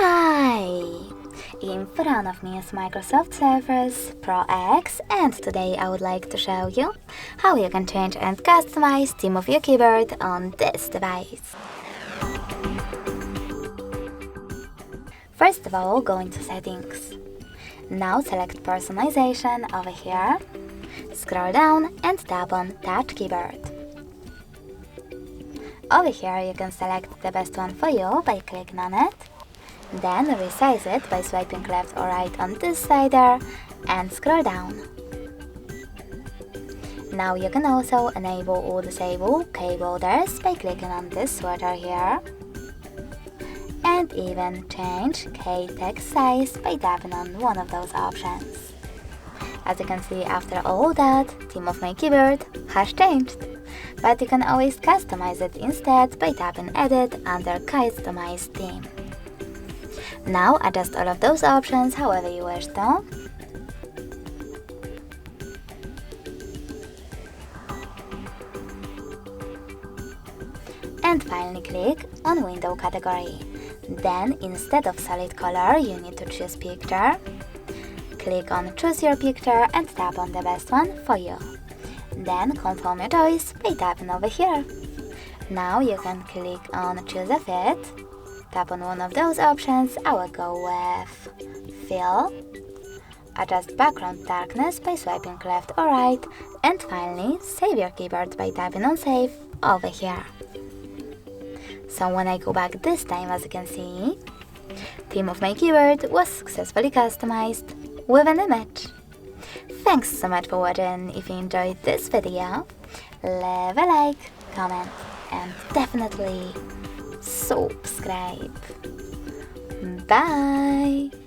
Hi! In front of me is Microsoft Surface Pro X, and today I would like to show you how you can change and customize theme of your keyboard on this device. First of all, go into Settings. Now select Personalization over here, scroll down and tap on Touch Keyboard. Over here you can select the best one for you by clicking on it. Then resize it by swiping left or right on this slider and scroll down. Now you can also enable or disable keyboarders by clicking on this sweater here. And even change key text size by tapping on one of those options. As you can see, after all that, theme of my keyboard has changed. But you can always customize it instead by tapping Edit under Customize Theme. Now adjust all of those options however you wish to. And finally click on Window category. Then instead of solid color you need to choose picture. Click on Choose your picture and tap on the best one for you. Then confirm your choice by tapping over here. Now you can click on Choose a fit. Tap on one of those options. I will go with Fill. Adjust background darkness by swiping left or right. And finally, save your keyboard by tapping on Save over here. So when I go back this time, as you can see, theme of my keyboard was successfully customized with an image. Thanks so much for watching. If you enjoyed this video, leave a like, comment, and definitely subscribe. Bye!